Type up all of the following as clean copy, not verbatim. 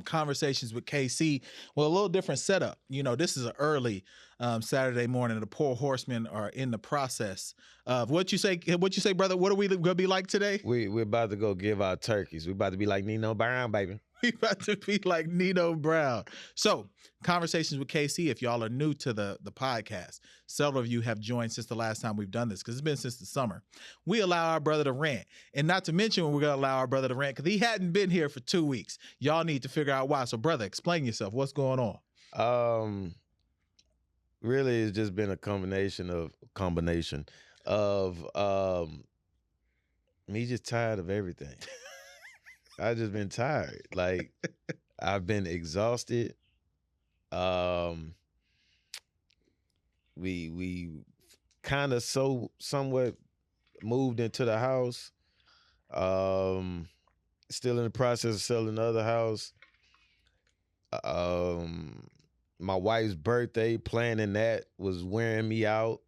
Conversations with Ksea. Well, a little different setup. You know, this is an early Saturday morning. The poor horsemen are in the process of what you say. What you say, brother? What are we gonna be like today? We're about to go give out turkeys. We about to be like Nino Brown, baby. We about to be like Nino Brown. So, Conversations with Ksea, if y'all are new to the podcast, several of you have joined since the last time we've done this, because it's been since the summer. We allow our brother to rant. And not to mention when we're going to allow our brother to rant, because he hadn't been here for 2 weeks. Y'all need to figure out why. So, brother, explain yourself. What's going on? Really, it's just been a combination of me just tired of everything. I've just been tired. Like, I've been exhausted. We kind of somewhat moved into the house. Still in the process of selling the other house. My wife's birthday, planning that was wearing me out.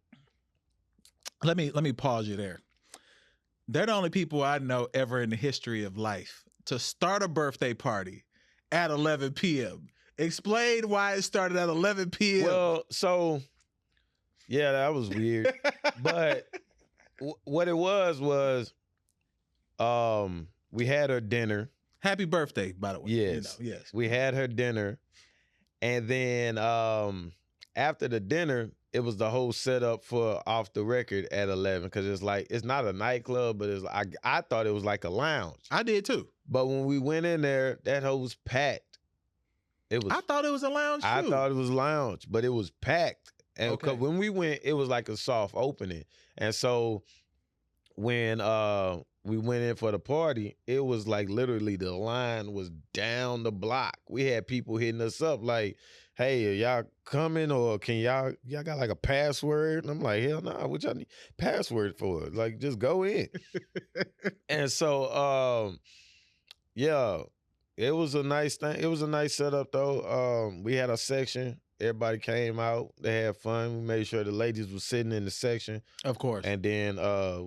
Let me pause you there. They're the only people I know ever in the history of life to start a birthday party at 11 p.m. Explain why it started at 11 p.m. Well, so, yeah, that was weird. But what it was, we had her dinner. Happy birthday, by the way. Yes. You know, yes. We had her dinner. And then after the dinner, it was the whole setup for Off the Record at 11, because it's not a nightclub, but I thought it was like a lounge. I did too. But when we went in there, that hoe was packed. I thought it was a lounge too. I thought it was lounge, but it was packed. And Okay. when we went, it was like a soft opening. And so when we went in for the party, it was like literally the line was down the block. We had people hitting us up like, hey, are y'all coming, or can y'all got like a password? And I'm like, hell no, what y'all need password for? Like, just go in. And so, yeah, it was a nice thing. It was a nice setup though. We had a section. Everybody came out. They had fun. We made sure the ladies were sitting in the section. Of course. And then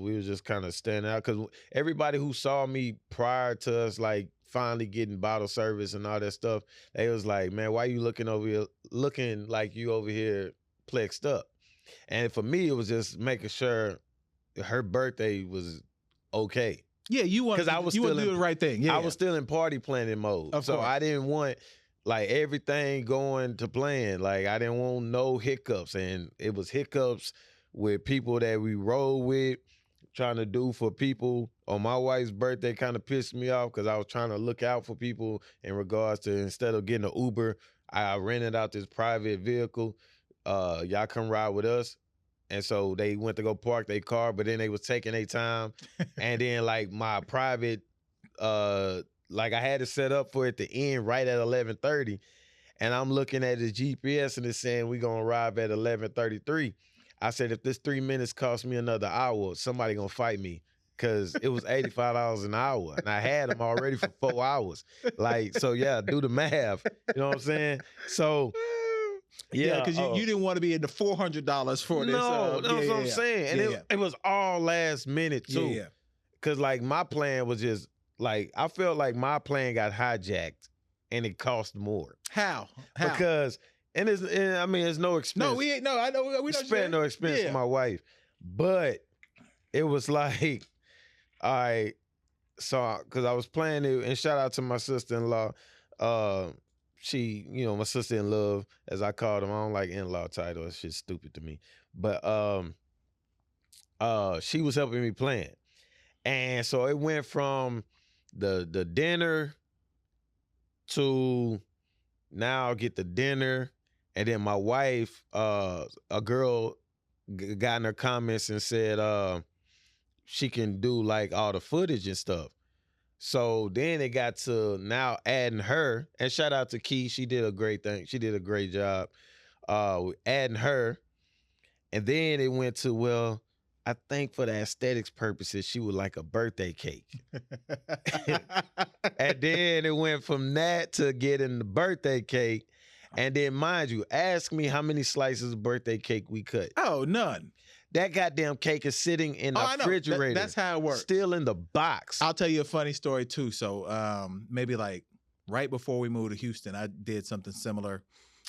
we was just kind of standing out, because everybody who saw me prior to us, like, finally getting bottle service and all that stuff, they was like, man, why you looking like you over here plexed up? And for me, it was just making sure her birthday was okay. Yeah, you want to do the right thing. Yeah, I was still in party planning mode. Of so course. I didn't want like everything going to plan. Like, I didn't want no hiccups. And it was hiccups with people that we roll with, trying to do for people. On my wife's birthday kind of pissed me off, because I was trying to look out for people in regards to, instead of getting an Uber, I rented out this private vehicle. Y'all come ride with us. And so they went to go park their car, but then they was taking their time. And then like my private, like I had to set up for it to end right at 11:30. And I'm looking at the GPS and it's saying we're going to arrive at 11:33. I said, if this 3 minutes costs me another hour, somebody going to fight me, because it was $85 an hour. And I had them already for 4 hours. Like, so yeah, do the math. You know what I'm saying? So, yeah, because you didn't want to be in the $400 for this. No, that's what I'm saying. And it was all last minute too. Yeah. Because like my plan was just like, I felt like my plan got hijacked and it cost more. How? Because, and I mean, it's no expense. No, we ain't. No, I know. We don't spent no expense for my wife. But it was like, all right, so, because I was planning it, and shout out to my sister-in-law. She, you know, my sister-in-law, as I called them. I don't like in-law title. That shit's stupid to me. But she was helping me plan. And so it went from the dinner to now I'll get the dinner. And then my wife, a girl got in her comments and said she can do like all the footage and stuff. So then it got to now adding her, and shout out to Ksea, she did a great thing. She did a great job adding her. And then it went to, well, I think for the aesthetics purposes, she would like a birthday cake. And then it went from that to getting the birthday cake. And then, mind you, ask me how many slices of birthday cake we cut. Oh, none. That goddamn cake is sitting in the refrigerator. That's how it works. Still in the box. I'll tell you a funny story too. So maybe like right before we moved to Houston, I did something similar.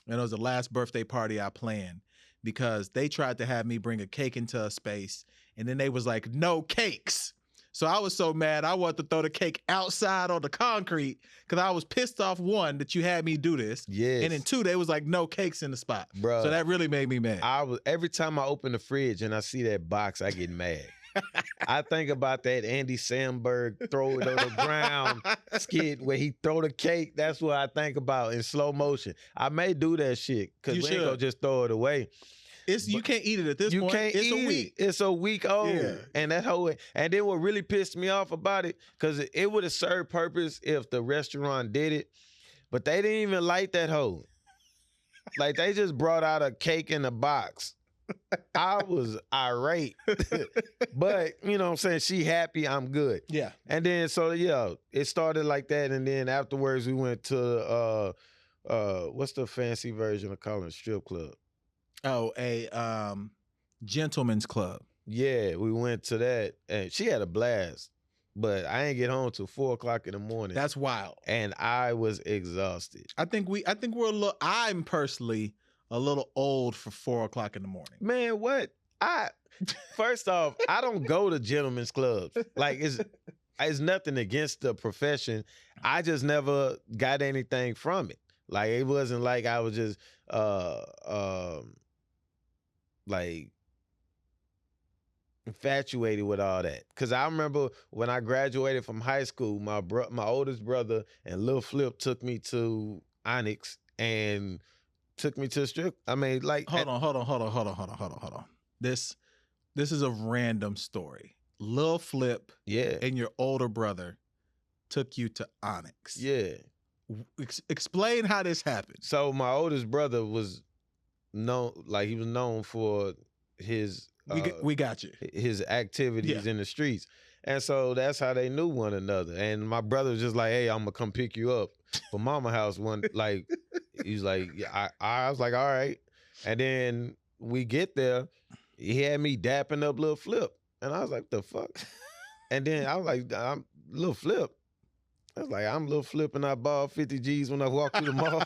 And it was the last birthday party I planned because they tried to have me bring a cake into a space, and then they was like, no cakes. So I was so mad, I wanted to throw the cake outside on the concrete because I was pissed off, one, that you had me do this. Yes. And then two, they was like, no cakes in the spot. Bro, so that really made me mad. Every time I open the fridge and I see that box, I get mad. I think about that Andy Samberg throw it on the ground skit where he throw the cake. That's what I think about in slow motion. I may do that shit because we ain't gonna just throw it away. You can't eat it at this point. You can't it's eat a week. It's a week old. Yeah. And then what really pissed me off about it, because it would have served purpose if the restaurant did it, but they didn't even light that hoe. Like, they just brought out a cake in a box. I was irate. But, you know what I'm saying, she happy, I'm good. Yeah. And then, so, yeah, it started like that, and then afterwards we went to, what's the fancy version of calling it, strip club? Oh, a gentleman's club. Yeah, we went to that, and she had a blast. But I ain't get home till 4 o'clock in the morning. That's wild. And I was exhausted. I think we're a little. I'm personally a little old for 4 o'clock in the morning. Man, what? First off, I don't go to gentlemen's clubs. Like, it's nothing against the profession. I just never got anything from it. Like, it wasn't like I was just like infatuated with all that. Cause I remember when I graduated from high school, my oldest brother and Lil Flip took me to Onyx and took me to a strip. I mean, like, hold on. This is a random story. Lil Flip, yeah, and your older brother took you to Onyx. Yeah. Explain how this happened. So my oldest brother was known for his we got you. His activities in the streets. And so that's how they knew one another. And my brother was just like, hey, I'm gonna come pick you up from Mama house one. Like, he's like, yeah, I was like, all right. And then we get there, he had me dapping up Lil Flip. And I was like, the fuck? And then I was like, I'm Lil Flip. I was like, I'm Lil Flip and I ball 50 G's when I walk through the mall.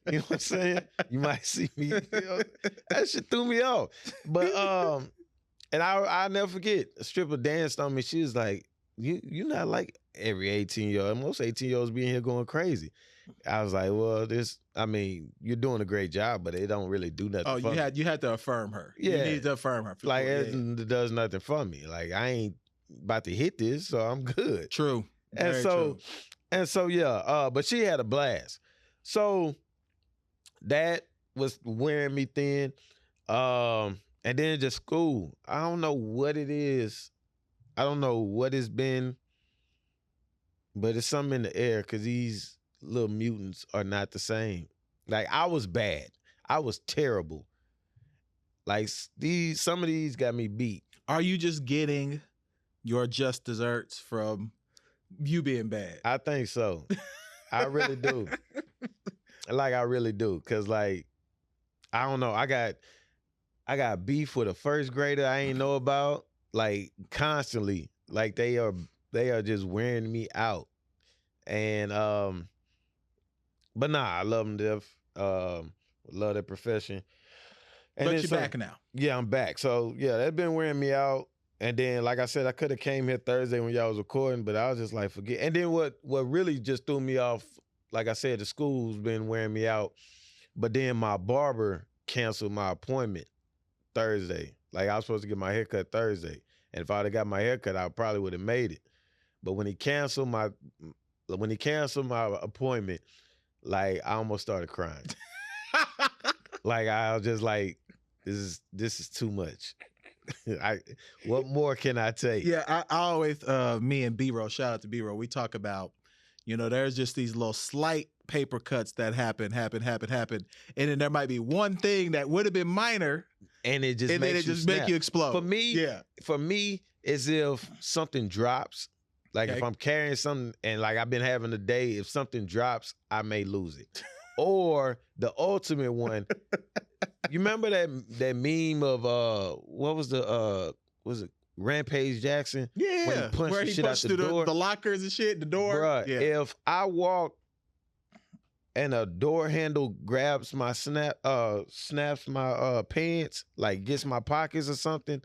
You know what I'm saying? You might see me. You know? That shit threw me off. But and I'll never forget, a stripper danced on me. She was like, you not like every 18-year-old. Most 18-year-olds be in here going crazy. I was like, well, you're doing a great job, but it don't really do nothing for me. You had to affirm her. Yeah. You need to affirm her. Like, it does nothing for me. Like, I ain't about to hit this, so I'm good. True. And so, yeah, but she had a blast. So that was wearing me thin. And then just school. I don't know what it is. I don't know what it's been, but it's something in the air because these little mutants are not the same. Like, I was bad. I was terrible. Like, some of these got me beat. Are you just getting your just desserts from you being bad? I think so. I really do. Like, I really do. Cause, like, I don't know. I got beef with a first grader I ain't know about, like, constantly. Like, they are just wearing me out. And but nah, I love them to death. Love their profession. And but you're back now. Yeah, I'm back. So yeah, they've been wearing me out. And then, like I said, I could have came here Thursday when y'all was recording, but I was just like, forget. And then what really just threw me off, like I said, the school's been wearing me out. But then my barber canceled my appointment Thursday. Like, I was supposed to get my haircut Thursday. And if I'd have got my haircut, I probably would have made it. But when he canceled my appointment, like, I almost started crying. Like, I was just like, this is too much. What more can I take? Yeah, I always, me and B-Roll, shout out to B-Roll, we talk about, there's just these little slight paper cuts that happen. And then there might be one thing that would have been minor. And it just make you explode. For me, it's if something drops. Like, if I'm carrying something and, like, I've been having a day, if something drops, I may lose it. Or the ultimate one, you remember that meme of what was was it Rampage Jackson? Yeah, when he punched the shit out the door, the lockers and shit, the door. Bruh, yeah. If I walk and a door handle grabs my snaps my pants, like gets my pockets or something,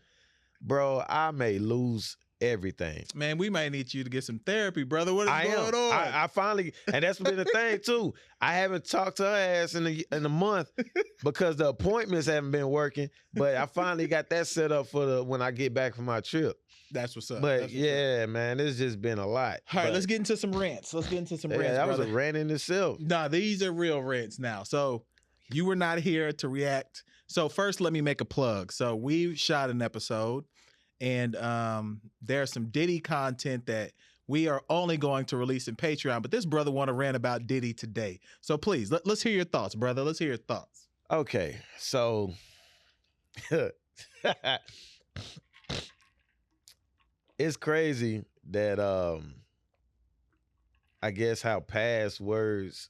bro, I may lose everything. Man, we might need you to get some therapy, brother. What is going on? I finally, and that's been the thing too. I haven't talked to her ass in a month because the appointments haven't been working. But I finally got that set up for when I get back from my trip. That's what's up. But yeah, man, it's just been a lot. All right, let's get into some rants. Let's get into some rants. That brother. was a rant in itself. Nah, these are real rants now. So you were not here to react. So first, let me make a plug. So we shot an episode, and there's some Diddy content that we are only going to release in Patreon. But this brother want to rant about Diddy today. So please, let's hear your thoughts, brother. Let's hear your thoughts. Okay, so it's crazy that I guess how past words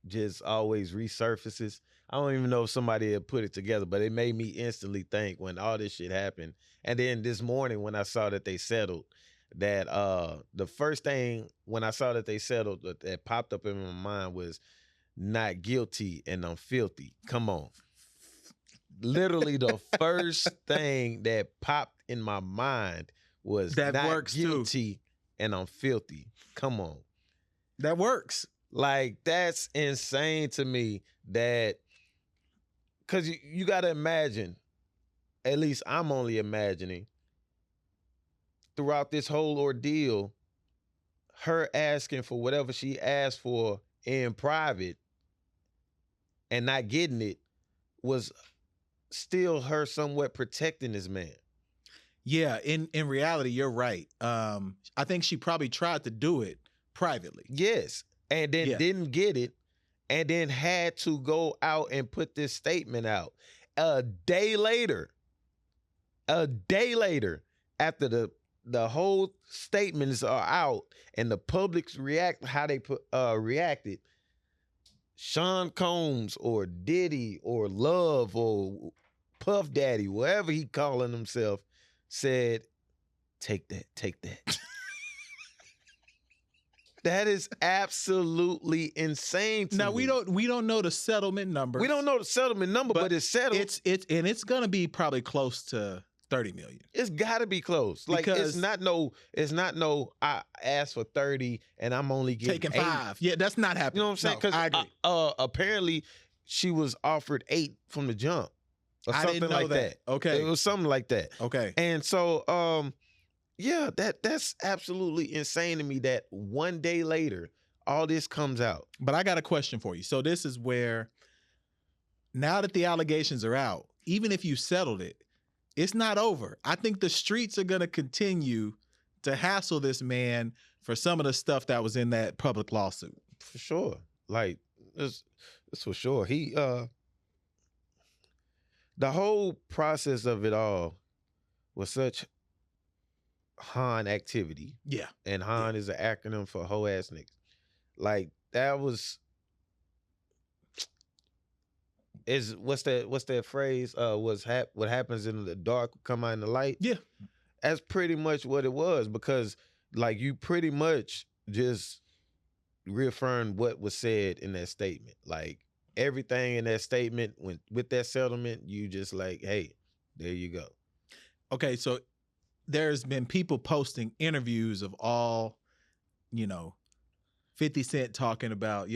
just always resurfaces. I don't even know if somebody had put it together, but it made me instantly think when all this shit happened. And then this morning when I saw that they settled, that the first thing when I saw that they settled that popped up in my mind was not guilty and I'm filthy. Come on. Literally the first thing that popped in my mind was that not works guilty too. And I'm filthy. Come on. That works. Like, that's insane to me that, because you got to imagine, at least I'm only imagining, throughout this whole ordeal, her asking for whatever she asked for in private and not getting it was still her somewhat protecting this man. Yeah, in reality, you're right. I think she probably tried to do it privately. Yes, and then didn't get it, and then had to go out and put this statement out. A day later, after the whole statements are out and the public's how they reacted, Sean Combs or Diddy or Love or Puff Daddy, whatever he calling himself, said, take that. That is absolutely insane to now, me. we don't know the settlement number. We don't know the settlement number, but it's settled. It's gonna be probably close to 30 million. It's gotta be close. Like, because it's not no I asked for 30 and I'm only getting taking 8. 5. Yeah, that's not happening. You know what I'm saying? Because I agree. Apparently she was offered 8 from the jump. Or I something didn't know like that. Okay. It was something like that. Okay. And so yeah, that's absolutely insane to me that one day later all this comes out. But I got a question for you. So this is where, now that the allegations are out, even if you settled it, it's not over. I think the streets are going to continue to hassle this man for some of the stuff that was in that public lawsuit. For sure. Like, it's for sure. He the whole process of it all was such Han activity. Yeah. And Han is an acronym for hoe ass niggas. Like, that was what's that phrase? What happens in the dark will come out in the light? Yeah. That's pretty much what it was, because like you pretty much just reaffirmed what was said in that statement. Like, everything in that statement with that settlement, you just like, hey, there you go. Okay, so there's been people posting interviews of all, 50 Cent talking about,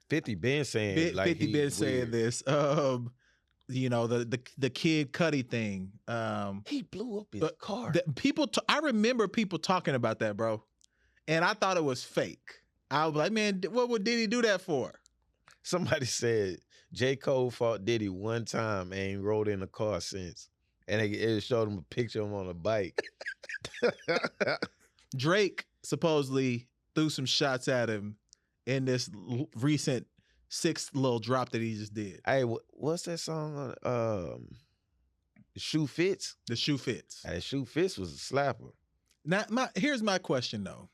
50 been saying like 50 been saying this. The Kid Cudi thing. He blew up his car. I remember people talking about that, bro, and I thought it was fake. I was like, man, what would Diddy do that for? Somebody said J. Cole fought Diddy one time and ain't rode in a car since. And it showed him a picture of him on a bike. Drake supposedly threw some shots at him in this recent 6th little drop that he just did. Hey, what's that song on? The Shoe Fits? The Shoe Fits. Hey, Shoe Fits was a slapper. Now, here's my question, though.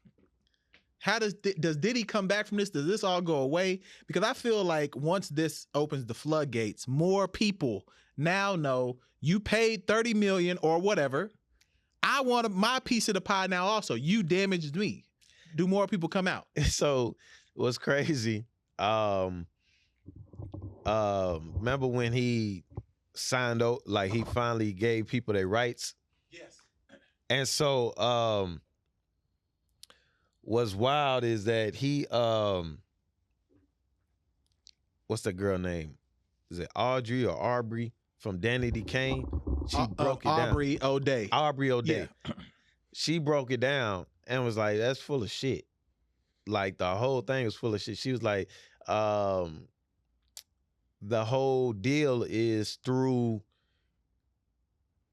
How does Diddy come back from this? Does this all go away? Because I feel like once this opens the floodgates, more people now know you paid $30 million or whatever. I want my piece of the pie now also. You damaged me. Do more people come out? So was crazy. Remember when he signed out, like he finally gave people their rights? Yes. And so what's wild is that he what's the girl name? Is it Audrey or Aubrey from Danny D. Kane? She broke it down. Aubrey O'Day. Aubrey O'Day. Yeah. She broke it down and was like, that's full of shit. Like the whole thing was full of shit. She was like, the whole deal is through,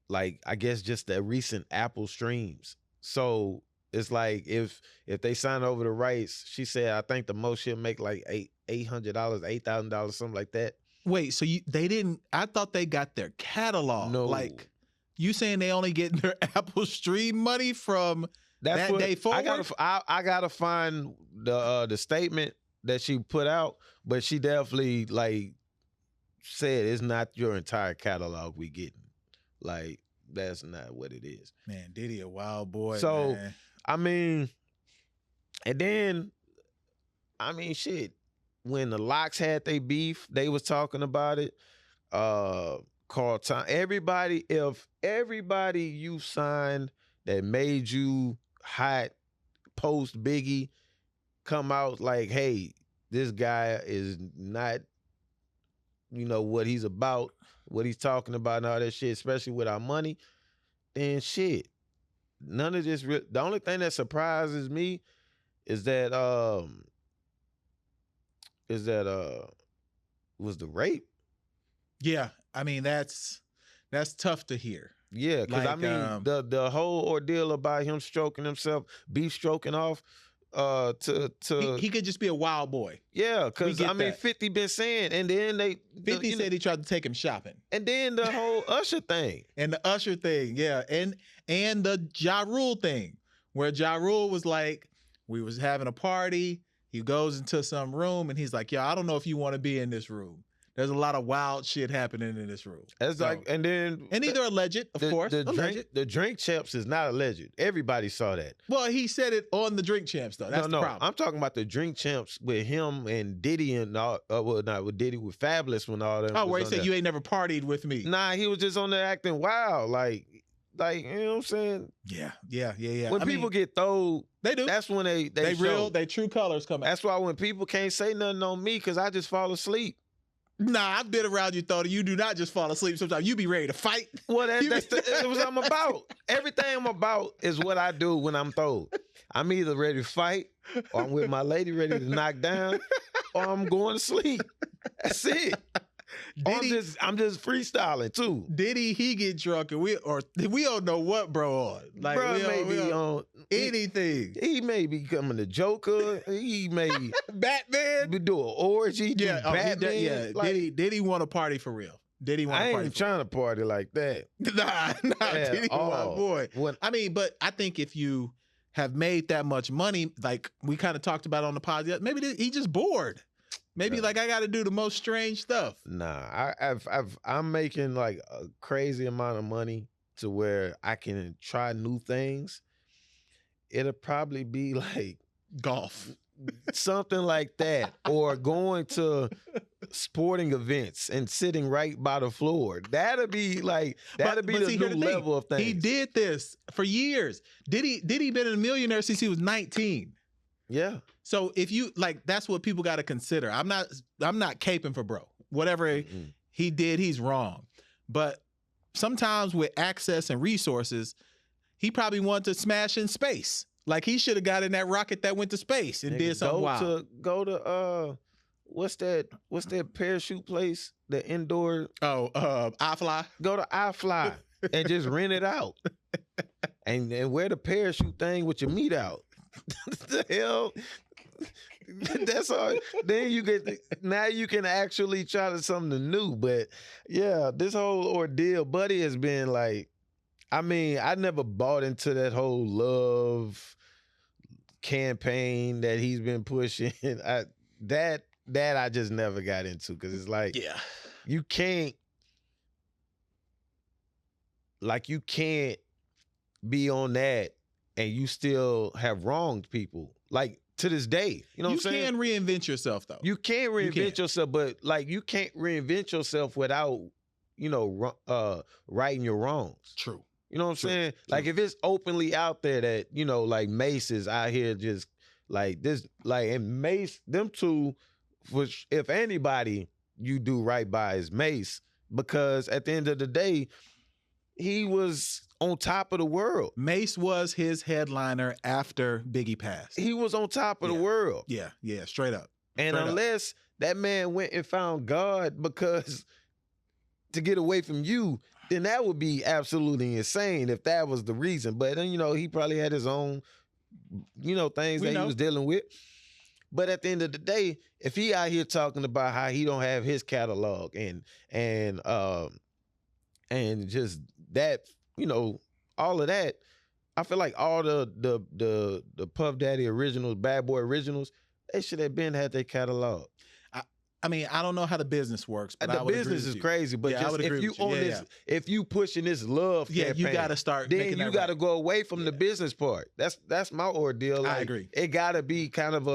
like, I guess just the recent Apple streams. So it's like if they sign over the rights, she said, I think the most she'll make like $800, $8,000, something like that. Wait, so they didn't? I thought they got their catalog. No. Like, you saying they only get their Apple Stream money from that day forward? I gotta find the statement that she put out, but she definitely like said it's not your entire catalog we getting. Like, that's not what it is. Man, Diddy a wild boy. So, man. I mean, and then, I mean, shit. When the Locks had they beef, they was talking about it. Carl Time. Everybody, if everybody you signed that made you hot, post Biggie, come out like, hey, this guy is not, what he's about, what he's talking about and all that shit, especially with our money, then shit. None of this, the only thing that surprises me is that, was the rape. Yeah, I mean that's tough to hear. Yeah, because I mean the whole ordeal about him stroking himself, beef stroking off, he could just be a wild boy. Yeah, because I mean that. 50 been saying, and then 50 said he tried to take him shopping, and then the whole Usher thing, and the Usher thing, yeah, and the Ja Rule thing, where Ja Rule was like, we was having a party. He goes into some room and he's like, yo, I don't know if you want to be in this room. There's a lot of wild shit happening in this room. It's like, and then... And either alleged, of course. The drink champs is not alleged. Everybody saw that. Well, he said it on the drink champs, though. That's the problem. I'm talking about the drink champs with him and Diddy and all, well, not with Diddy, with Fabulous when all that. Oh, where he said, you ain't never partied with me. Nah, he was just on there acting wild. Like, you know what I'm saying? Yeah. When people get thrown, they do. That's when they they true colors come out. That's why when people can't say nothing on me, because I just fall asleep. Nah, I've been around you, Thody. You do not just fall asleep. Sometimes you be ready to fight. Well, that's what I'm about. Everything I'm about is what I do when I'm thrown. I'm either ready to fight, or I'm with my lady ready to knock down, or I'm going to sleep. That's it. Diddy, I'm just freestyling too. Diddy, he get drunk and we don't know what bro on. Like, bro may be on anything. He may be becoming the Joker. He may Batman. Be doing orgy. Yeah, Batman. Like, Diddy want to party for real. Diddy want to party. I ain't trying to party like that. Nah, Diddy my boy. I mean, but I think if you have made that much money, like we kind of talked about on the podcast, maybe he just bored. Maybe like I got to do the most strange stuff. Nah, I'm making like a crazy amount of money to where I can try new things. It'll probably be like golf, something like that, or going to sporting events and sitting right by the floor. That'll be the new level of things. He did this for years. Diddy been a millionaire since he was 19. Yeah. So if you like, that's what people got to consider. I'm not caping for bro. Whatever he did, he's wrong. But sometimes with access and resources, he probably wanted to smash in space. Like he should have got in that rocket that went to space and did something wild. Go to what's that parachute place? The indoor. iFly. Go to iFly and just rent it out. and wear the parachute thing with your meat out. The hell. That's all. Then you can actually try to something new. But yeah, this whole ordeal, Buddy has been like, I mean, I never bought into that whole love campaign that he's been pushing. That I just never got into, because it's like, you can't be on that and you still have wronged people. Like, to this day. You know what I'm saying? You can reinvent yourself though. You can reinvent yourself, but like you can't reinvent yourself without, righting your wrongs. True. You know what I'm saying? Like if it's openly out there that, like Mace is out here just like this, like, and Mace, them two, which if anybody you do right by is Mace, because at the end of the day, he was on top of the world. Mace was his headliner after Biggie passed. He was on top of the world. Yeah, straight up. And unless that man went and found God because to get away from you, then that would be absolutely insane if that was the reason. But then, he probably had his own, things he was dealing with. But at the end of the day, if he out here talking about how he don't have his catalog and just that, all of that, I feel like all the Puff Daddy originals, Bad Boy originals, they should have been had their catalog. I mean, I don't know how the business works, but the business is crazy. But just if you on this, if you pushing this love campaign, you got to start. Then you got to go away from the business part. That's my ordeal. Like, I agree. It got to be kind of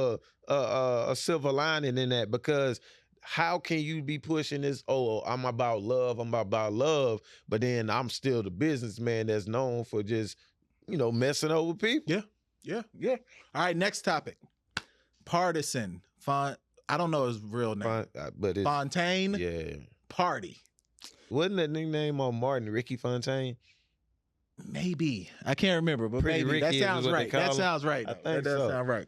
a silver lining in that, because how can you be pushing this? Oh, I'm about love, but then I'm still the businessman that's known for just messing over people. Yeah. All right, next topic. Partisan. I don't know his real name, but it's Fontaine. Yeah. Party. Wasn't that nickname on Martin, Ricky Fontaine? Maybe. I can't remember, but Pretty maybe. Ricky that sounds right. That sounds right. I think that does sound right.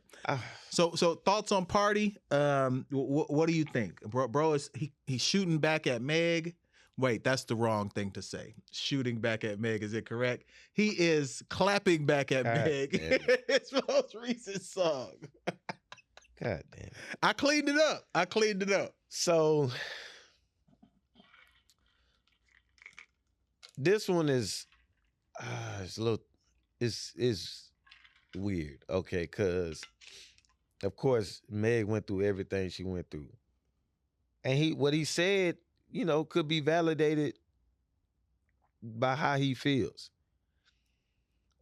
So thoughts on Party? What do you think? Bro is he's shooting back at Meg. Wait, that's the wrong thing to say. Shooting back at Meg, is it correct? He is clapping back at Meg. It's the most recent song. God damn. I cleaned it up. So this one is it's a little it's weird, okay, because of course Meg went through everything she went through. And what he said, could be validated by how he feels.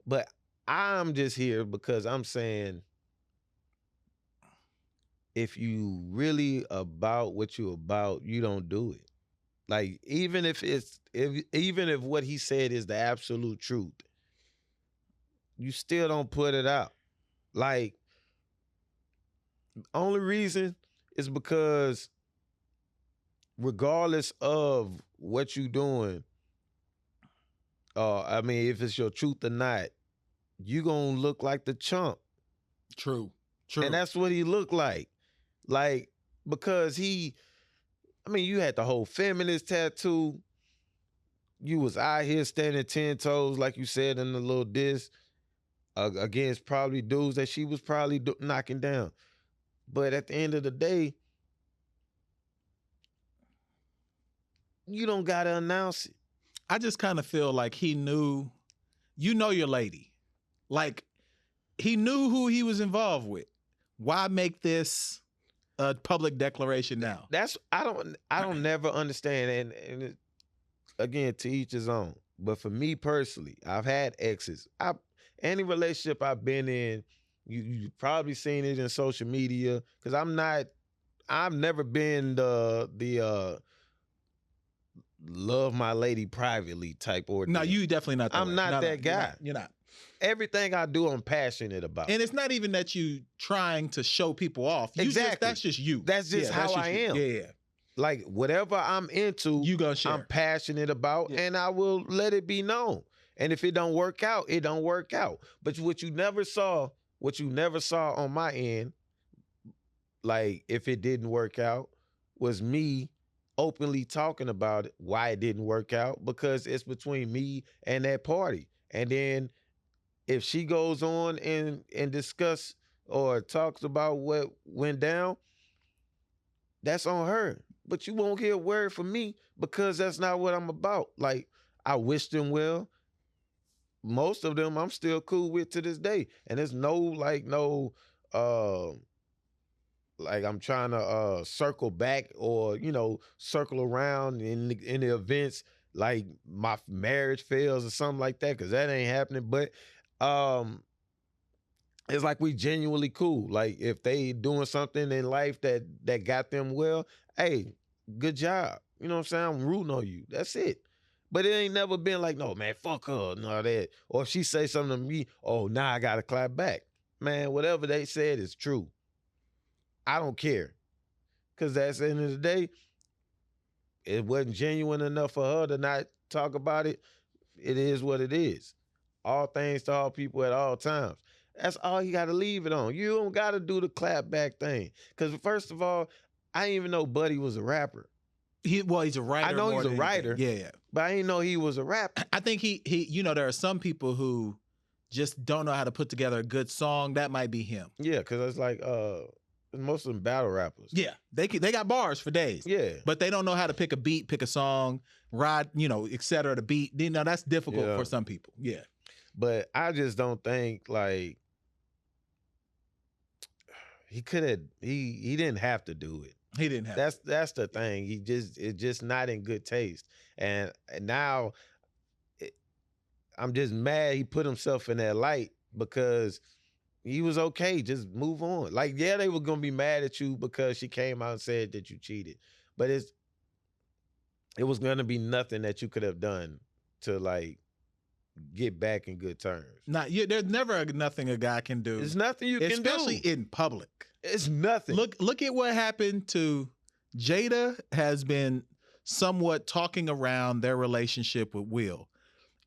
But I'm just here because I'm saying, if you really about what you about, you don't do it. Like, even if what he said is the absolute truth, you still don't put it out. Like, only reason is because regardless of what you doing, if it's your truth or not, you gonna look like the chump. True. And that's what he looked like. Like, because you had the whole feminist tattoo. You was out here standing 10 toes, like you said in the little diss, against probably dudes that she was probably knocking down. But at the end of the day, you don't got to announce it. I just kind of feel like he knew, your lady. Like, he knew who he was involved with. Why make this a public declaration now? I don't never understand, and again, to each his own. But for me personally, I've had exes. Any relationship I've been in, you probably seen it in social media, because I've never been the love my lady privately type ordeal. No, you definitely not that I'm way. not that guy. You're not. Everything I do, I'm passionate about. And it's not even that you trying to show people off. Exactly. That's just you. That's just how I am. Yeah. Like, whatever I'm into, you gonna share. I'm passionate about, and I will let it be known. And if it don't work out, it don't work out. But what you never saw on my end, like if it didn't work out, was me openly talking about it, why it didn't work out, because it's between me and that party. And then if she goes on and discuss or talks about what went down, that's on her. But you won't hear a word from me, because that's not what I'm about. Like, I wish them well. Most of them I'm still cool with to this day. And there's like I'm trying to circle back or, circle around in the events, like my marriage fails or something like that, because that ain't happening. But it's like we genuinely cool. Like if they doing something in life that got them well, hey, good job. You know what I'm saying? I'm rooting on you. That's it. But it ain't never been like, no, man, fuck her, no that. Or if she say something to me, oh, now I gotta clap back. Man, whatever they said is true. I don't care. Cause at the end of the day, it wasn't genuine enough for her to not talk about it. It is what it is. All things to all people at all times. That's all you got to leave it on. You don't got to do the clap back thing. Because first of all, I didn't even know Buddy was a rapper. He's a writer. I know he's a writer. Yeah. But I didn't know he was a rapper. I think he there are some people who just don't know how to put together a good song. That might be him. Yeah, because it's like most of them battle rappers. Yeah, they got bars for days. Yeah. But they don't know how to pick a beat, pick a song, ride, et cetera, the beat. That's difficult for some people. Yeah. But I just don't think like he could have he didn't have to do it. He didn't have that's the thing. It's just not in good taste. And now I'm just mad he put himself in that light because he was okay. Just move on. Like, yeah, they were gonna be mad at you because she came out and said that you cheated. But it was gonna be nothing that you could have done to like get back in good terms. There's never nothing a guy can do. There's nothing you can do. Especially in public. It's nothing. Look at what happened to Jada. Has been somewhat talking around their relationship with Will.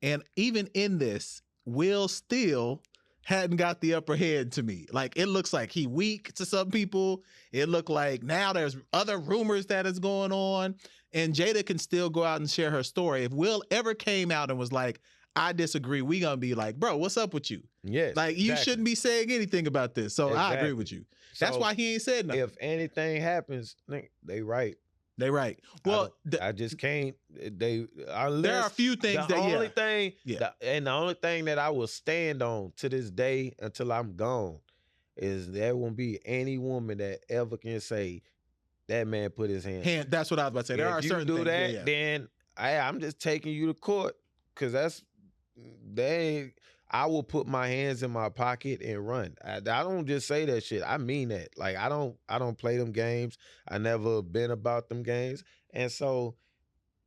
And even in this, Will still hadn't got the upper hand to me. Like, it looks like he weak to some people. It looked like now there's other rumors that is going on. And Jada can still go out and share her story. If Will ever came out and was like, I disagree, we gonna be like, bro, what's up with you? Yes. Like, you shouldn't be saying anything about this. So I agree with you. That's So why he ain't said nothing. if anything happens, they right. They right. Well, I just can't. There are a few things the only thing that I will stand on to this day until I'm gone is there won't be any woman that ever can say that man put his hand. That's what I was about to say. There are certain things. If you do that, then I'm just taking you to court because I will put my hands in my pocket and run. I don't just say that shit. I mean that. Like, I don't play them games. I never been about them games. And so,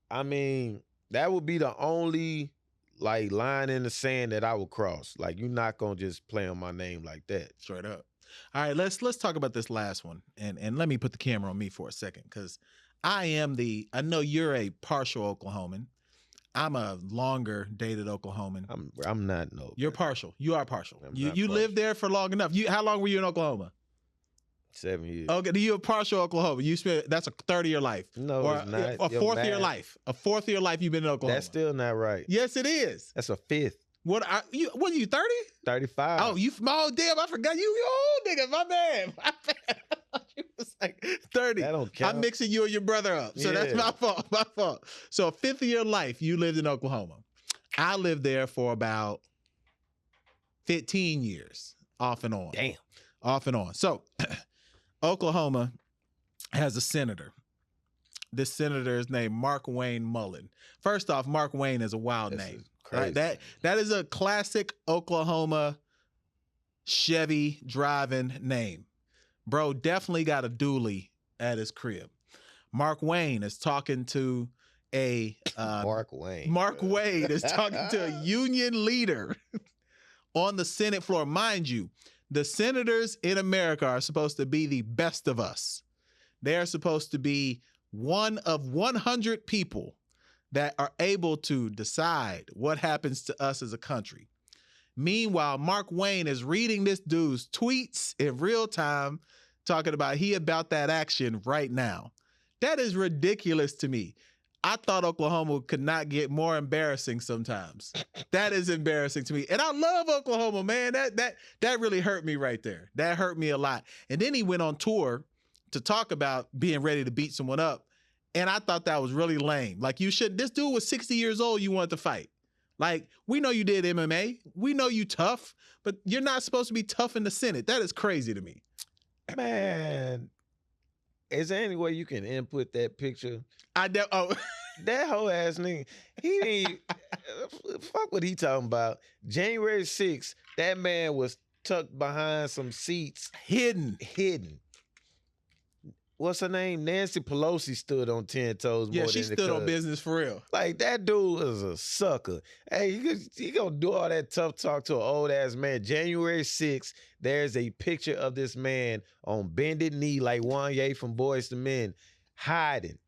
I mean, that would be the only like line in the sand that I would cross. Like, you're not gonna just play on my name like that. Straight up. All right, let's talk about this last one. And let me put the camera on me for a second, because I know you're a partial Oklahoman. I'm a longer dated Oklahoman. I'm not. No, you're partial. You are partial. You partial. lived there for long enough. How long were you in Oklahoma? 7 years. Okay, you're a partial Oklahoma. That's a third of your life. No, or it's not. A fourth of your life. A fourth of your life you've been in Oklahoma. That's still not right. Yes, it is. That's a fifth. What are you 30? 35. Oh, damn, I forgot you old nigga. My bad. You was like 30. That don't count. I'm mixing you and your brother up. So that's my fault. So a fifth of your life, you lived in Oklahoma. I lived there for about 15 years, off and on. Damn. Off and on. So Oklahoma has a senator. This senator is named Mark Wayne Mullen. First off, Mark Wayne is a wild name. Right? That is a classic Oklahoma Chevy driving name. Bro definitely got a dually at his crib. Mark Wayne is talking to Mark Wayne. Mark Wayne is talking to a union leader on the Senate floor. Mind you, the senators in America are supposed to be the best of us. They're supposed to be one of 100 people that are able to decide what happens to us as a country. Meanwhile, Mark Wayne is reading this dude's tweets in real time, talking about he about that action right now. That is ridiculous to me. I thought Oklahoma could not get more embarrassing sometimes. That is embarrassing to me. And I love Oklahoma, man. That really hurt me right there. That hurt me a lot. And then he went on tour to talk about being ready to beat someone up. And I thought that was really lame. Like, this dude was 60 years old, you wanted to fight. Like, we know you did MMA. We know you tough, but you're not supposed to be tough in the Senate. That is crazy to me. Man, is there any way you can input that picture? That whole ass nigga, he fuck what he talking about. January 6th, that man was tucked behind some seats. Hidden. What's her name? Nancy Pelosi stood on 10 toes more Yeah, than she the stood on cuz. business for real. Like, that dude is a sucker. Hey, you gonna do all that tough talk to an old-ass man. January 6th, there's a picture of this man on bended knee like Wanye from Boyz II Men, hiding.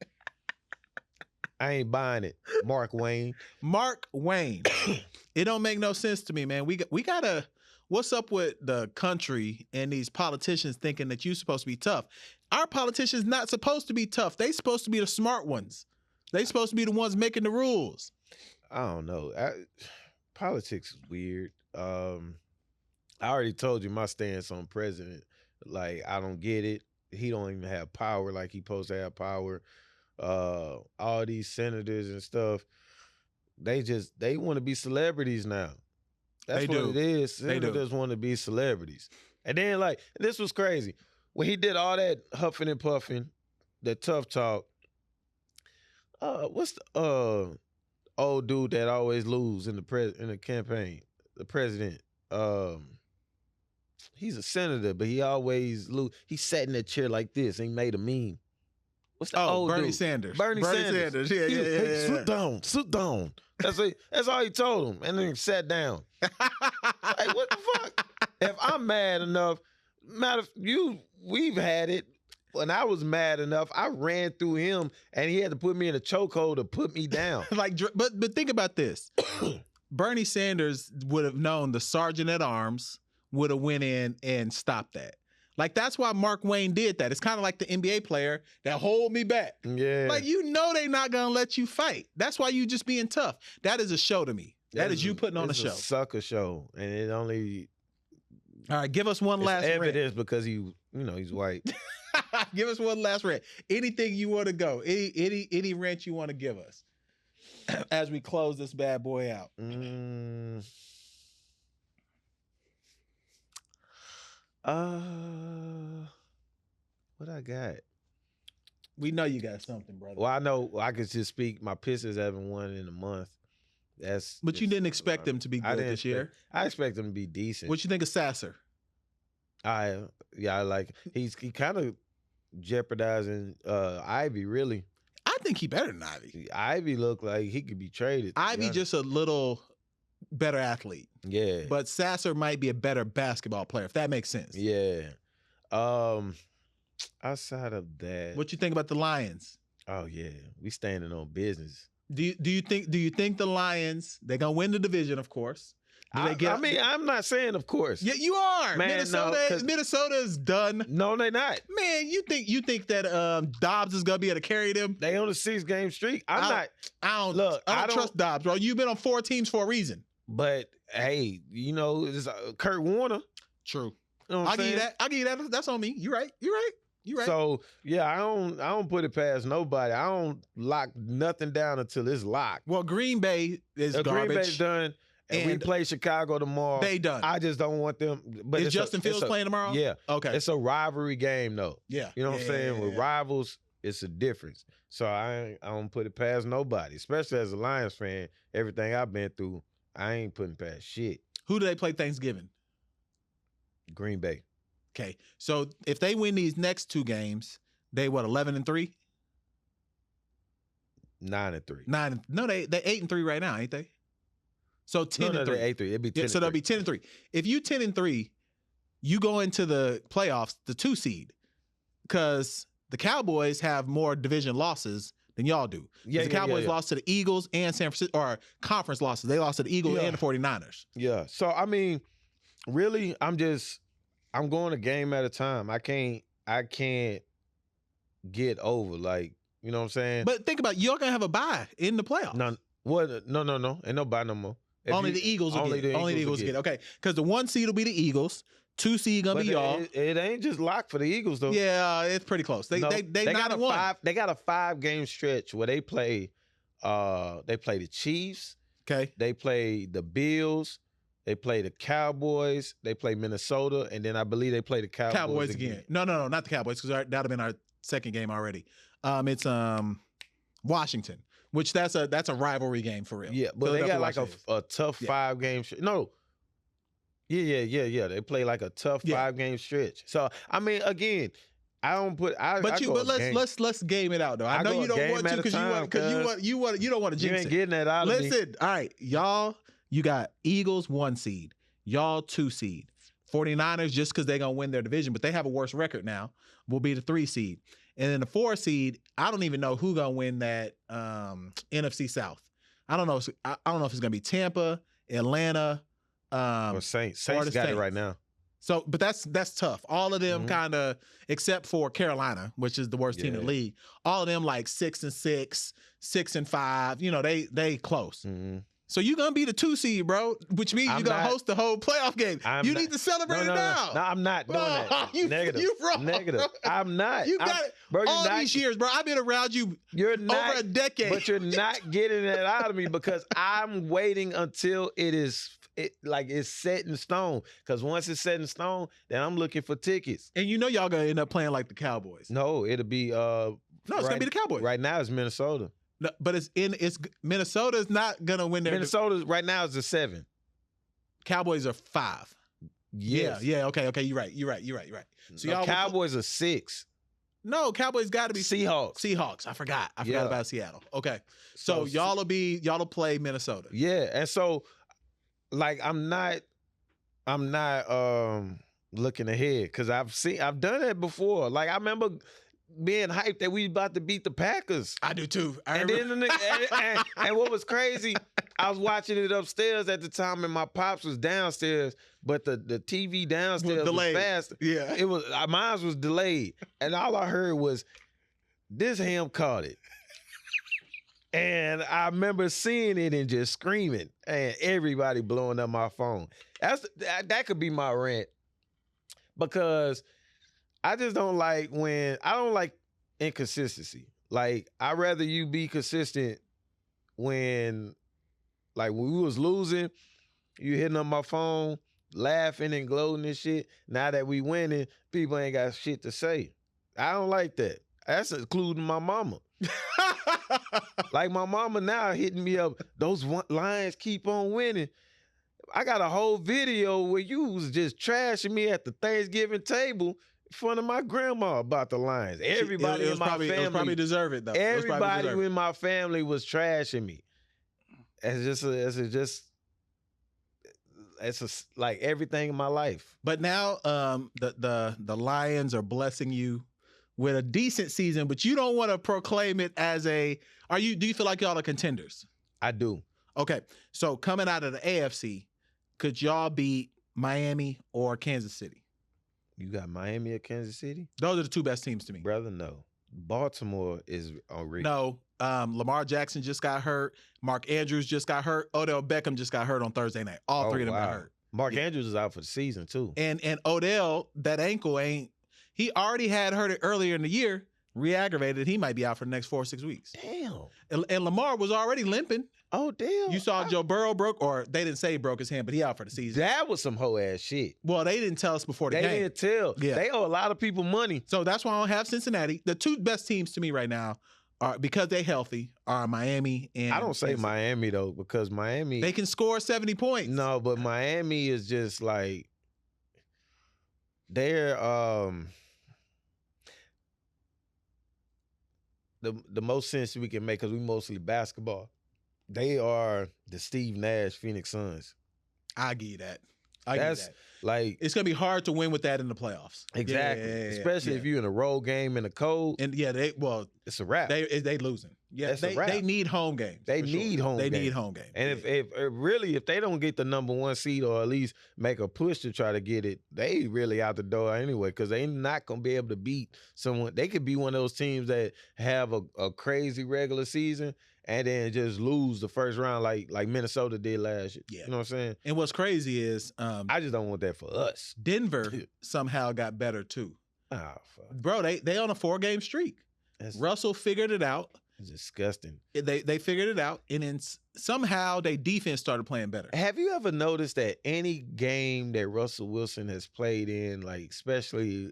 I ain't buying it. Mark Wayne. It don't make no sense to me, man. We gotta. What's up with the country and these politicians thinking that you're supposed to be tough? Our politicians not supposed to be tough. They supposed to be the smart ones. They supposed to be the ones making the rules. I don't know. Politics is weird. I already told you my stance on president. Like, I don't get it. He don't even have power like he supposed to have power. All these senators and stuff, they want to be celebrities now. That's what it is. Senators want to be celebrities. And then, like, this was crazy. When he did all that huffing and puffing, that tough talk, what's the old dude that always lose in the campaign? The president. He's a senator, but he always lose. He sat in that chair like this and he made a meme. What's the old Bernie dude? Sanders. Bernie Sanders. Yeah, Hey, sit down. That's all he told him. And then he sat down. Like, what the fuck? If I'm mad enough, we've had it. When I was mad enough, I ran through him and he had to put me in a chokehold to put me down. But think about this. Bernie Sanders would have known the sergeant at arms would have went in and stopped that. Like, that's why Mark Wayne did that. It's kind of like the NBA player that hold me back. Yeah. Like, you know they not going to let you fight. That's why you just being tough. That is a show to me. That is you putting on a show. It's a sucker show. And it only... All right, give us one last rant. Evidence because he's white. Give us one last rant. Anything you want to go. Any rant you want to give us as we close this bad boy out. What I got? We know you got something, brother. Well, I know I could just speak. My Pistons haven't won in a month. But you didn't expect them to be good this year. I expect them to be decent. What you think of Sasser? I like he kind of jeopardizing Ivy, really. I think he better than Ivy. Ivy looked like he could be traded. Ivy just a little better athlete. Yeah. But Sasser might be a better basketball player, if that makes sense. Yeah. Outside of that, what you think about the Lions? Oh yeah, we standing on business. Do you think the Lions, they're gonna win the division, of course? I'm not saying of course. Yeah, you are. Man, Minnesota is done. No, they're not. Man, you think that Dobbs is gonna be able to carry them? They on a 6-game streak. I don't trust Dobbs, bro. You've been on 4 teams for a reason. But hey, it's Kurt Warner. True. You know what I'm saying? I'll give you that. That's on me. You're right. So yeah, I don't put it past nobody. I don't lock nothing down until it's locked. Well, Green Bay is garbage. Green Bay's done. And we play Chicago tomorrow. They done. I just don't want them. But is Justin Fields playing tomorrow? Yeah. Okay. It's a rivalry game though. Yeah. You know what I'm saying? With rivals, it's a difference. So I don't put it past nobody, especially as a Lions fan. Everything I've been through, I ain't putting past shit. Who do they play Thanksgiving? Green Bay. Okay. So if they win these next 2 games, they 11-3? 9-3. No, they 8-3 right now, ain't they? So 10-3. No, 8-3. It'd be 10. So they'll be 10-3. If you 10-3, you go into the playoffs, the 2 seed, because the Cowboys have more division losses than y'all do. The Cowboys lost to the Eagles and San Francisco, or conference losses. They lost to the Eagles and the 49ers. Yeah. So I mean, really, I'm going a game at a time. I can't get over, like, you know what I'm saying? But think about it, you're gonna have a bye in the playoffs. No. Ain't no bye no more. Only the Eagles will get. Only the Eagles get. Okay. Because the 1 seed will be the Eagles. 2 seed gonna be y'all. It ain't just locked for the Eagles though. Yeah, it's pretty close. They got a 1. They got a 5-game stretch where they play the Chiefs. Okay. They play the Bills. They play the Cowboys. They play Minnesota, and then I believe they play the Cowboys again. No, not the Cowboys, because that'd have been our second game already. It's Washington, which that's a rivalry game for real. Yeah, but they got like a tough 5-game. No, Yeah. They play like a tough 5-game stretch. So I mean, again, I don't put. But I go a game. let's game it out though. I know go you a don't game want to at a because time, you don't want to You jinx ain't it. getting that out of me. Listen, all right, y'all, you got Eagles 1 seed, y'all 2 seed. 49ers, just because they're gonna win their division, but they have a worse record now, will be the 3 seed. And then the 4 seed, I don't even know who gonna win that NFC South. I don't know. I don't know if it's gonna be Tampa, Atlanta, Or Saints. Saints got it right now. So, but that's tough. All of them kind of, except for Carolina, which is the worst team in the league. All of them like 6-6, 6-5. You know, they close. So you're gonna be the 2 seed, bro, which means you're gonna host the whole playoff game. You need to celebrate it now. No, I'm not doing that. Negative. You wrong. Negative. I'm not. You got it. Bro, all these years, bro. I've been around you over a decade. But you're not getting that out of me because I'm waiting until it's set in stone. Because once it's set in stone, then I'm looking for tickets. And you know y'all gonna end up playing like the Cowboys. No, it'll be no, it's gonna be the Cowboys. Right now it's Minnesota. No, but it's Minnesota's not gonna win their Minnesota right now is a 7. Cowboys are 5. Yes. Yeah. Okay. You're right. So y'all Cowboys are 6. No, Cowboys got to be Seahawks. I forgot about Seattle. Okay, so y'all will play Minnesota. Yeah, and so like I'm not looking ahead because I've done that before. Like I remember being hyped that we about to beat the Packers. I do too. And what was crazy, I was watching it upstairs at the time, and my pops was downstairs, but the TV downstairs was fast. Yeah, it was mine was delayed, and all I heard was this ham caught it. And I remember seeing it and just screaming, and everybody blowing up my phone. That could be my rant because I just don't like inconsistency. Like I'd rather you be consistent when we was losing, you hitting on my phone, laughing and gloating and shit. Now that we winning, people ain't got shit to say. I don't like that. That's including my mama. Like my mama now hitting me up, those Lions keep on winning. I got a whole video where you was just trashing me at the Thanksgiving table in front of my grandma about the Lions. Everybody in my family. It was probably deserve it, though. Everybody in my family was trashing me. It's like everything in my life. But now the Lions are blessing you with a decent season, but you don't want to proclaim it as do you feel like y'all are contenders? I do. Okay. So coming out of the AFC, could y'all beat Miami or Kansas City? You got Miami or Kansas City? Those are the 2 best teams to me. Brother, no. Baltimore is already. No. Lamar Jackson just got hurt. Mark Andrews just got hurt. Odell Beckham just got hurt on Thursday night. All 3 of them got hurt. Mark Andrews is out for the season too. And Odell, that ankle he already had hurt it earlier in the year, re-aggravated. He might be out for the next 4 or 6 weeks. Damn. And Lamar was already limping. Oh, damn. You saw Joe Burrow they didn't say he broke his hand, but he out for the season. That was some hoe ass shit. Well, they didn't tell us before the game. They didn't tell. Yeah. They owe a lot of people money. So that's why I don't have Cincinnati. The 2 best teams to me right now are, because they're healthy, are Miami and I don't say Miami though, because Miami, they can score 70 points. No, but Miami is just like they're the most sense we can make, because we mostly basketball. They are the Steve Nash Phoenix Suns. I give you that. Like, it's gonna be hard to win with that in the playoffs. Exactly, especially if you're in a road game in the cold. And it's a wrap. They losing. Yeah, they need home games. They need home games. And if they don't get the number 1 seed, or at least make a push to try to get it, they really out the door anyway, because they not gonna be able to beat someone. They could be one of those teams that have a crazy regular season and then just lose the first round like Minnesota did last year. Yeah. You know what I'm saying? And what's crazy is I just don't want that for us. Denver somehow got better too. Oh, fuck. Bro, they on a 4-game streak. Russell figured it out. It's disgusting. They figured it out, and then somehow their defense started playing better. Have you ever noticed that any game that Russell Wilson has played in, like especially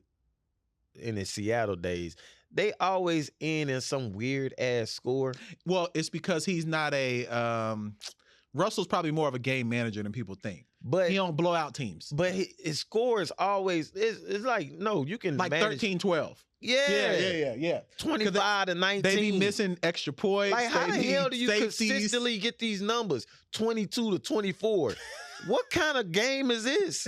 in the Seattle days, they always end in some weird ass score? Well, it's because he's not Russell's probably more of a game manager than people think. But he don't blow out teams. But his score is always it's like no, you can like manage 13-12. Yeah. 25 to 19. They be missing extra points. Like how the hell do you safeties. consistently get these numbers? 22 to 24. What kind of game is this?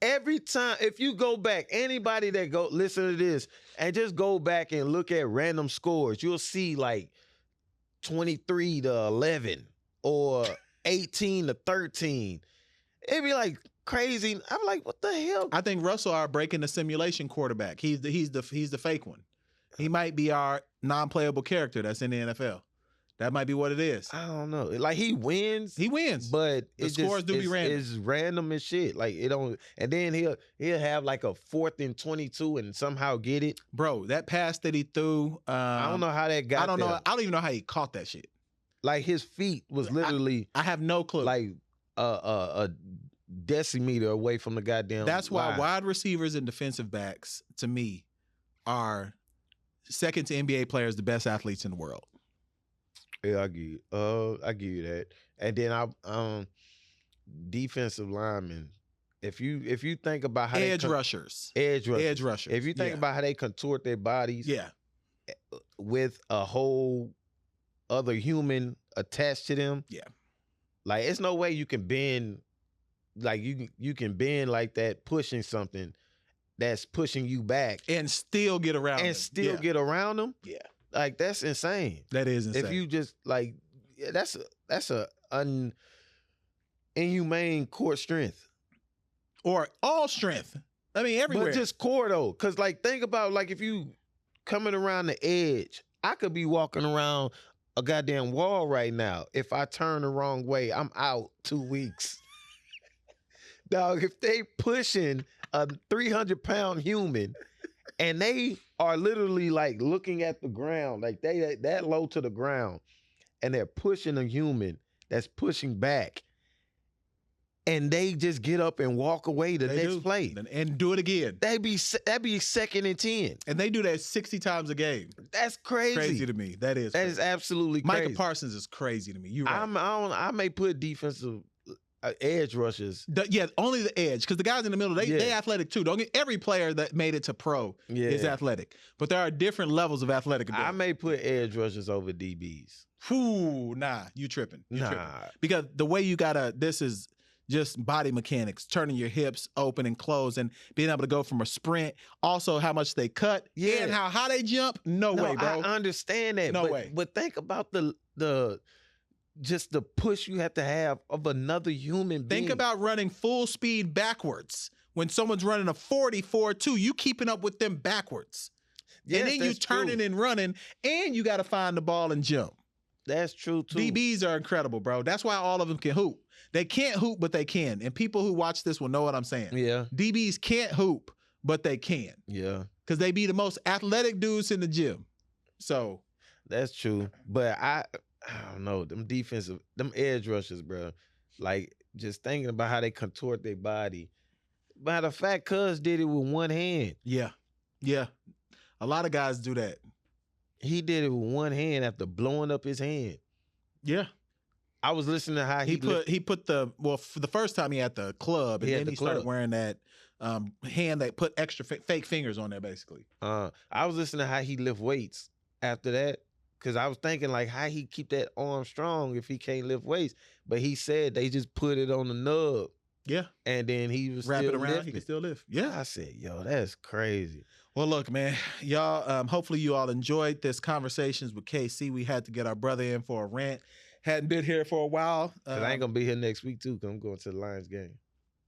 Every time, if you go back, anybody that go listen to this and just go back and look at random scores, you'll see like 23 to 11 or 18 to 13. It'd be like crazy. I'm like, what the hell? I think Russell are breaking the simulation quarterback. He's the fake one. He might be our non-playable character that's in the NFL. That might be what it is. I don't know. Like he wins. He wins. But the scores do be random. It's random as shit. Like it don't. And then he'll have like a 4th and 22 and somehow get it. Bro, that pass that he threw. I don't know how that got. I don't know. I don't even know how he caught that shit. Like his feet was literally. I have no clue. Like a decimeter away from the goddamn. That's why line. wide receivers and defensive backs, to me, are second to NBA players, the best athletes in the world. Yeah, I give you that. And then defensive linemen. If you think about how edge rushers. If you think about how they contort their bodies, with a whole other human attached to them, like it's no way you can bend, like you can bend like that, pushing something that's pushing you back and still get around get around them. Yeah. Like that's insane. That is insane. If you just like, that's a inhumane core strength, or all strength. I mean, everywhere. But just core though, because like think about like if you coming around the edge, I could be walking around a goddamn wall right now. If I turn the wrong way, I'm out 2 weeks. Dog, if they pushing a 300-pound human. And they are literally like looking at the ground, like they that low to the ground, and they're pushing a human that's pushing back, and they just get up and walk away the next play and do it again. That'd be 2nd and 10, and they do that 60 times a game. That's crazy. Crazy to me. That is absolutely crazy. Micah Parsons is crazy to me. You right. I may put defensive edge rushers. Only the edge, because the guys in the middle, they athletic too. Don't get every player that made it to pro is athletic, but there are different levels of athletic ability. I may put edge rushers over DBs. Whew, nah, you tripping. Tripping. Because the way this is just body mechanics, turning your hips open and closed and being able to go from a sprint. Also, how much they cut and how high they jump. No way, bro. I understand that. No way. But think about the just the push you have to have of another human being. Think about running full speed backwards. When someone's running a 40-4-2, you keeping up with them backwards. Yes, and then you turning and running, and you got to find the ball and jump. That's true, too. DBs are incredible, bro. That's why all of them can hoop. They can't hoop, but they can. And people who watch this will know what I'm saying. Yeah. DBs can't hoop, but they can. Yeah. Because they be the most athletic dudes in the gym. So. That's true. But I don't know. Them edge rushers, bro. Like, just thinking about how they contort their body. Matter of fact, Cuz did it with one hand. Yeah. Yeah. A lot of guys do that. He did it with one hand after blowing up his hand. Yeah. I was listening to how he put for the first time he had the club, and then he started wearing that hand that put extra fake fingers on there, basically. I was listening to how he lift weights after that. Because I was thinking, like, how he keep that arm strong if he can't lift weights. But he said they just put it on the nub. Yeah. And then he was wrap still it around. lifting. He can still lift. Yeah. I said, yo, that's crazy. Well, look, man, y'all, hopefully you all enjoyed this conversations with Ksea. We had to get our brother in for a rant. Hadn't been here for a while. Because I ain't going to be here next week, too, because I'm going to the Lions game.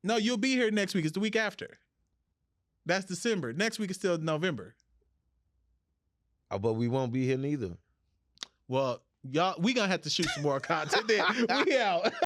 No, you'll be here next week. It's the week after. That's December. Next week is still November. Oh, but we won't be here neither. Well, y'all, we gonna have to shoot some more content then. We out.